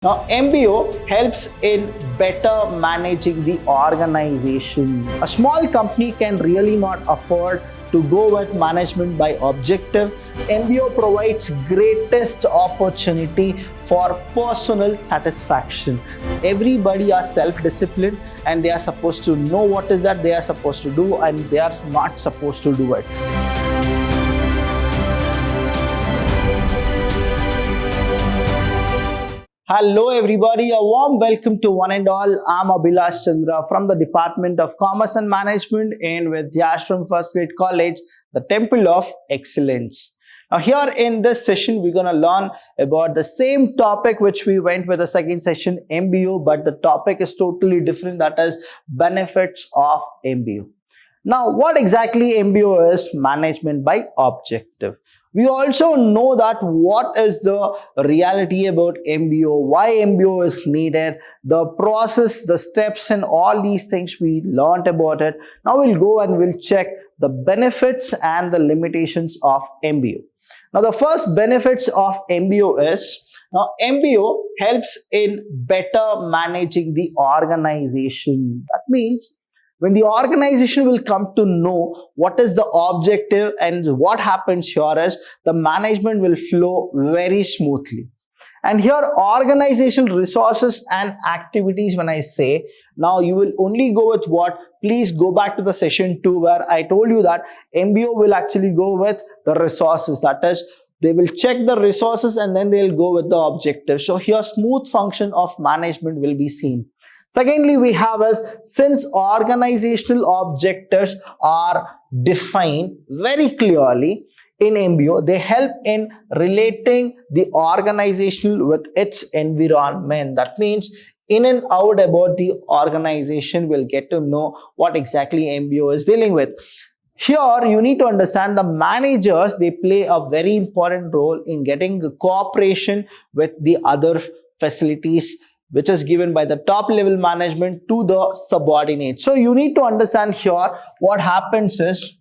Now, MBO helps in better managing the organization. A small company can really not afford to go with management by objective. MBO provides greatest opportunity for personal satisfaction. Everybody are self-disciplined and they are supposed to know what is that they are supposed to do and they are not supposed to do it. Hello everybody, a warm welcome to one and all. I'm Abhilash Chandra from the Department of Commerce and Management in Vidyashram First Grade College, the Temple of Excellence. Now here in this session, we're going to learn about the same topic which we went with the second session, MBO, but the topic is totally different, that is benefits of MBO. Now, what exactly MBO is? Management by objective. We also know that what is the reality about MBO, why MBO is needed, the process, the steps and all these things we learned about it. Now we'll go and we'll check the benefits and the limitations of MBO. Now the first benefits of MBO is, now MBO helps in better managing the organization. That means when the organization will come to know what is the objective and what happens here is the management will flow very smoothly. And here organizational resources and activities, when I say, now you will only go with what? Please go back to the session 2 where I told you that MBO will actually go with the resources. That is, they will check the resources and then they'll go with the objective. So here smooth function of management will be seen. Secondly, we have is, since organizational objectives are defined very clearly in MBO, they help in relating the organizational with its environment. That means in and out about the organization will get to know what exactly MBO is dealing with. Here you need to understand the managers, they play a very important role in getting the cooperation with the other facilities which is given by the top level management to the subordinates. So you need to understand here what happens is,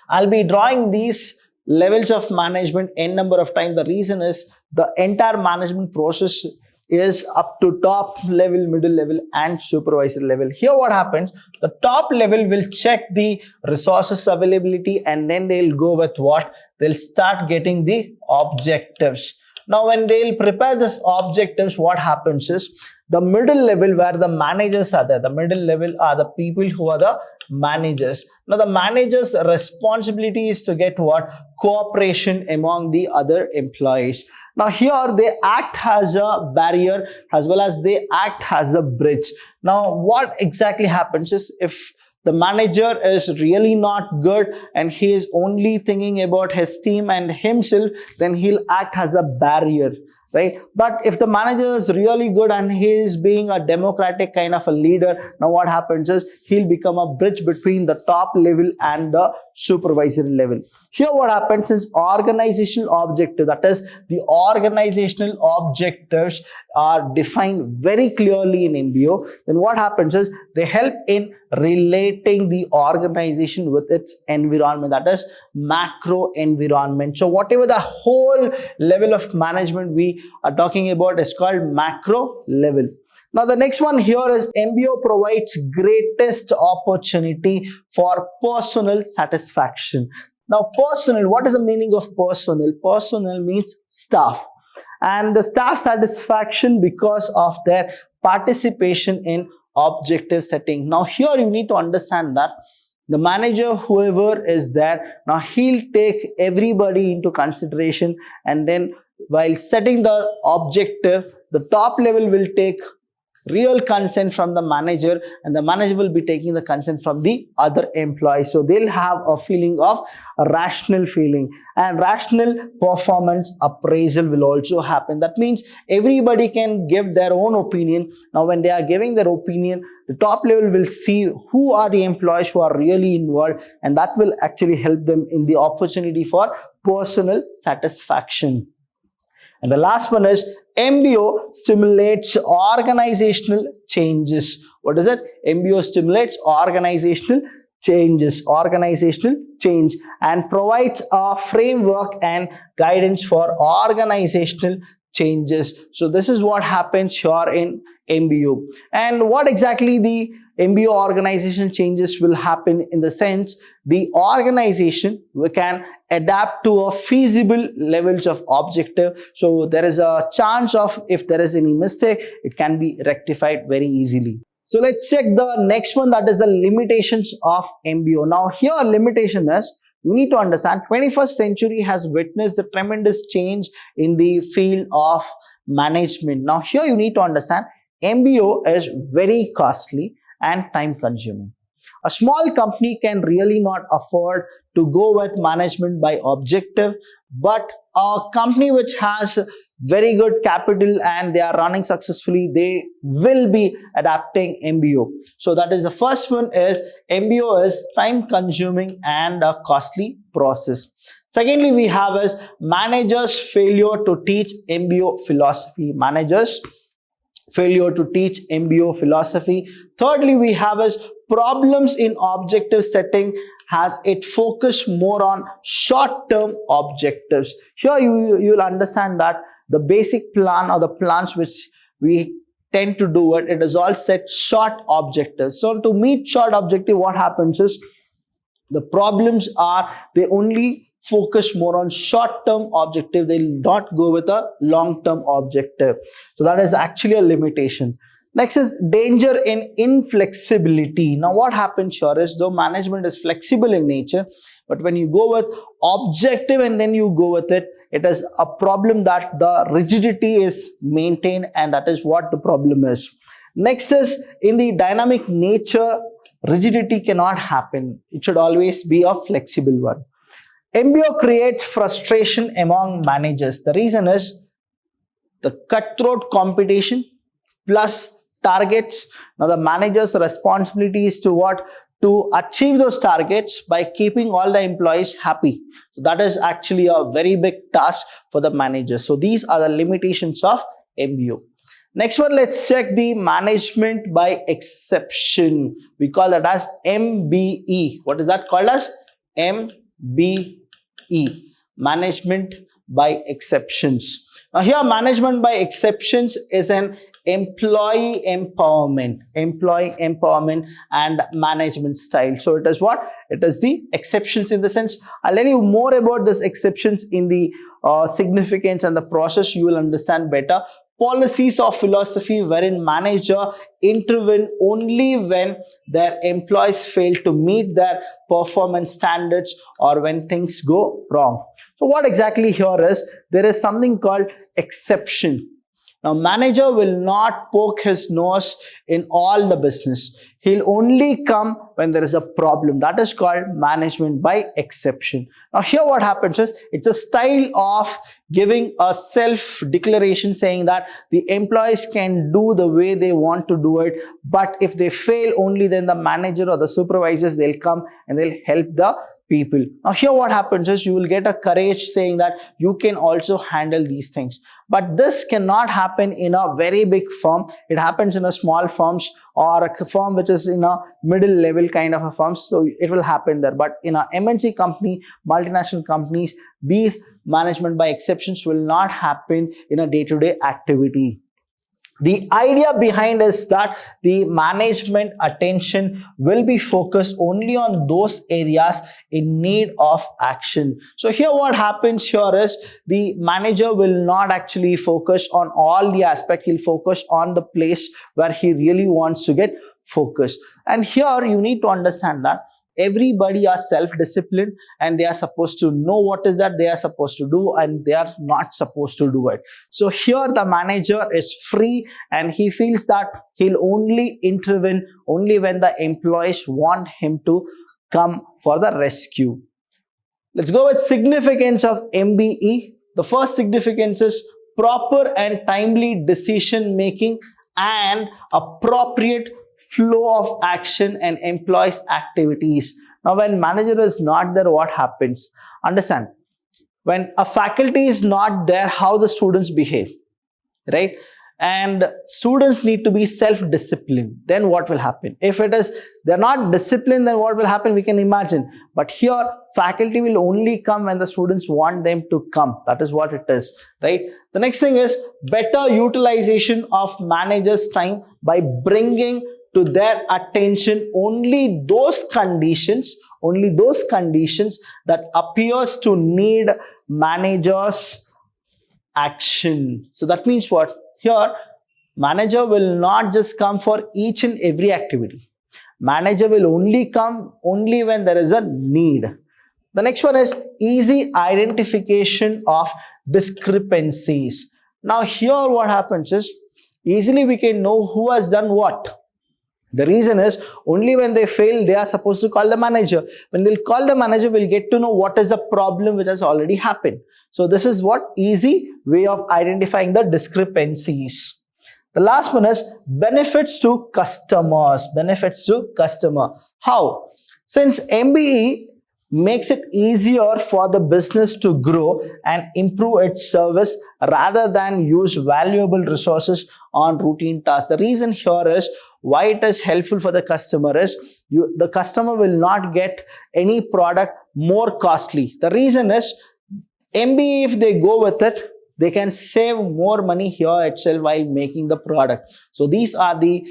I'll be drawing these levels of management n number of times. The reason is the entire management process is up to top level, middle level and supervisor level. Here what happens, the top level will check the resources availability and then they'll go with what? They'll start getting the objectives. Now when they'll prepare this objectives, what happens is the middle level where the managers are there, the middle level are the people who are the managers. Now the managers' responsibility is to get what? Cooperation among the other employees. Now here they act as a barrier as well as they act as a bridge. Now what exactly happens is, if the manager is really not good and he is only thinking about his team and himself, then he'll act as a barrier, right? But if the manager is really good and he is being a democratic kind of a leader, now what happens is he'll become a bridge between the top level and the supervisory level. Here what happens is organizational objective, that is the organizational objectives are defined very clearly in MBO. Then what happens is they help in relating the organization with its environment, that is macro environment. So whatever the whole level of management we are talking about is called macro level. Now the next one here is MBO provides greatest opportunity for personal satisfaction. Now personal, what is the meaning of personal? Personal means staff, and the staff satisfaction because of their participation in objective setting. Now here you need to understand that the manager, whoever is there, now he'll take everybody into consideration, and then while setting the objective, the top level will take real consent from the manager and the manager will be taking the consent from the other employees. So they'll have a feeling of a rational feeling, and rational performance appraisal will also happen. That means everybody can give their own opinion. Now when they are giving their opinion, the top level will see who are the employees who are really involved, and that will actually help them in the opportunity for personal satisfaction. And the last one is MBO stimulates organizational changes. What is it? MBO stimulates organizational change and provides a framework and guidance for organizational changes. So this is what happens here in MBO. And what exactly the MBO organization changes will happen in the sense the organization we can adapt to a feasible levels of objective. So there is a chance of if there is any mistake, it can be rectified very easily. So let's check the next one, that is the limitations of MBO. Now here limitation is, you need to understand 21st century has witnessed a tremendous change in the field of management. Now here you need to understand MBO is very costly and time consuming. A small company can really not afford to go with management by objective, but a company which has very good capital and they are running successfully, they will be adapting MBO. So that is the first one, is MBO is time consuming and a costly process. Secondly, we have is managers failure to teach MBO philosophy. Managers failure to teach MBO philosophy. Thirdly, we have is problems in objective setting has it focus more on short-term objectives. Here you will understand that the basic plan or the plans which we tend to do it is all set short objectives. So to meet short objective, what happens is the problems are they only focus more on short-term objective. They will not go with a long-term objective. So that is actually a limitation. Next is danger in inflexibility. Now what happens here is, though management is flexible in nature, but when you go with objective and then you go with it, it is a problem that the rigidity is maintained, and that is what the problem is. Next is in the dynamic nature, rigidity cannot happen. It should always be a flexible one. MBO creates frustration among managers. The reason is the cutthroat competition plus targets. Now the manager's responsibility is to what? To achieve those targets by keeping all the employees happy. So that is actually a very big task for the manager. So these are the limitations of MBO. Next one, let's check the management by exception. We call that as MBE. What is that called as? MBE. Management by exceptions. Now here management by exceptions is an employee empowerment and management style. So it is what? It is the exceptions in the sense. I'll tell you more about this exceptions in the significance and the process. You will understand better. Policies or philosophy wherein manager intervene only when their employees fail to meet their performance standards or when things go wrong. So what exactly here is, there is something called exception. Now manager will not poke his nose in all the business. He'll only come when there is a problem. That is called management by exception. Now here what happens is, it's a style of giving a self-declaration saying that the employees can do the way they want to do it, but if they fail, only then the manager or the supervisors, they'll come and they'll help the people. Now here what happens is, you will get a courage saying that you can also handle these things. But this cannot happen in a very big firm. It happens in a small firms or a firm which is in a middle level kind of a firm. So it will happen there. But in a MNC company, multinational companies, these management by exceptions will not happen in a day-to-day activity. The idea behind is that the management attention will be focused only on those areas in need of action. So here what happens here is, the manager will not actually focus on all the aspects. He'll focus on the place where he really wants to get focused. And here you need to understand that everybody are self-disciplined and they are supposed to know what is that they are supposed to do and they are not supposed to do it. So here the manager is free and he feels that he'll only intervene only when the employees want him to come for the rescue. Let's go with significance of MBE. The first significance is proper and timely decision making and appropriate flow of action and employees activities. Now when manager is not there, what happens? Understand, when a faculty is not there, how the students behave, right? and students need to be self-disciplined, then what will happen? If it is they're not disciplined, then what will happen? We can imagine. But here, faculty will only come when the students want them to come. That is what it is, right? The next thing is better utilization of managers' time by bringing to their attention only those conditions that appears to need managers' action. So that means what? Here, manager will not just come for each and every activity. Manager will only come only when there is a need. The next one is easy identification of discrepancies. Now here what happens is, easily we can know who has done what. The reason is, only when they fail, they are supposed to call the manager. When they'll call the manager, we'll get to know what is the problem which has already happened. So this is what easy way of identifying the discrepancies. The last one is benefits to customers. Benefits to customer. How? Since MBE makes it easier for the business to grow and improve its service rather than use valuable resources on routine tasks. The reason here is why it is helpful for the customer is the customer will not get any product more costly. The reason is MBE, if they go with it, they can save more money here itself while making the product. So these are the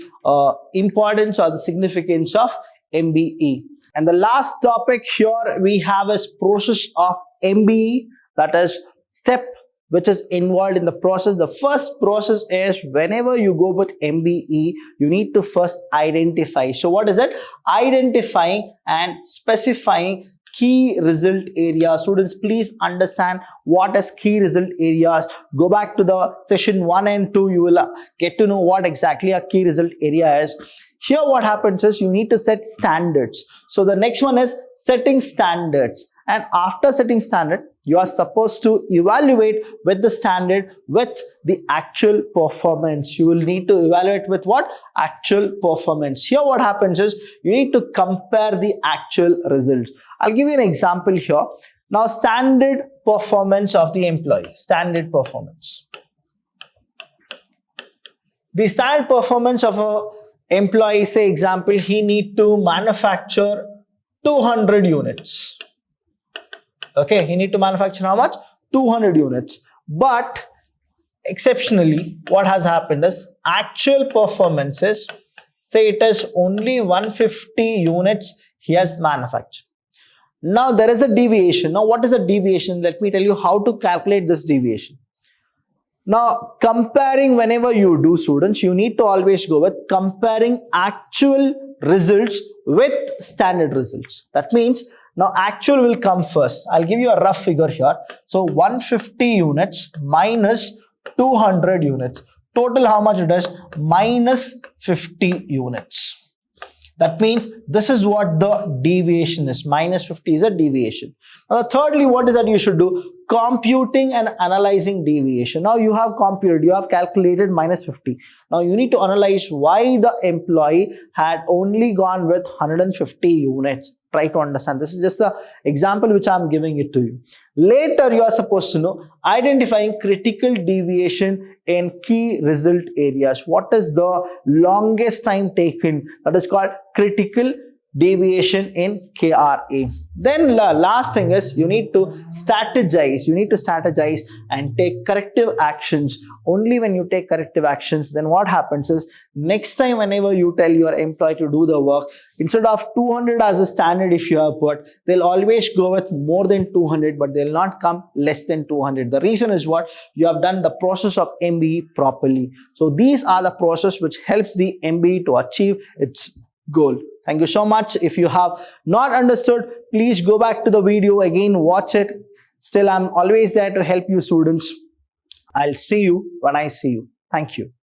importance or the significance of MBE. And the last topic here we have is process of MBE, that is step which is involved in the process. The first process is whenever you go with MBE, you need to first identify. So what is it? Identifying and specifying key result areas. Students, please understand what is key result areas. Go back to the session 1 and 2. You will get to know what exactly a key result area is. Here what happens is you need to set standards. So the next one is setting standards. And after setting standard, you are supposed to evaluate with the standard with the actual performance. You will need to evaluate with what? Actual performance. Here what happens is you need to compare the actual results. I'll give you an example here. Now, standard performance of the employee. Standard performance. The standard performance of a employee, say example, he need to manufacture 200 units. Okay, he need to manufacture how much? 200 units. But exceptionally, what has happened is actual performances, say it is only 150 units he has manufactured. Now there is a deviation. Now what is a deviation? Let me tell you how to calculate this deviation. Now comparing, whenever you do, students, you need to always go with comparing actual results with standard results. That means now actual will come first. I'll give you a rough figure here. So 150 units minus 200 units. Total how much it is? Minus 50 units. That means this is what the deviation is. Minus 50 is a deviation. Now, thirdly, what is that you should do? Computing and analyzing deviation. Now, you have computed, you have calculated minus 50. Now, you need to analyze why the employee had only gone with 150 units. Try to understand. This is just an example which I am giving it to you. Later, you are supposed to know identifying critical deviation in key result areas. What is the longest time taken? That is called critical deviation in KRA. Then last thing is you need to strategize. You need to strategize and take corrective actions. Only when you take corrective actions, then what happens is next time whenever you tell your employee to do the work, instead of 200 as a standard if you have put, they'll always go with more than 200, but they'll not come less than 200. The reason is what? You have done the process of MBE properly. So these are the process which helps the MBE to achieve its goal. Thank you so much. If you have not understood, please go back to the video again, watch it. Still, I'm always there to help you students. I'll see you when I see you. Thank you.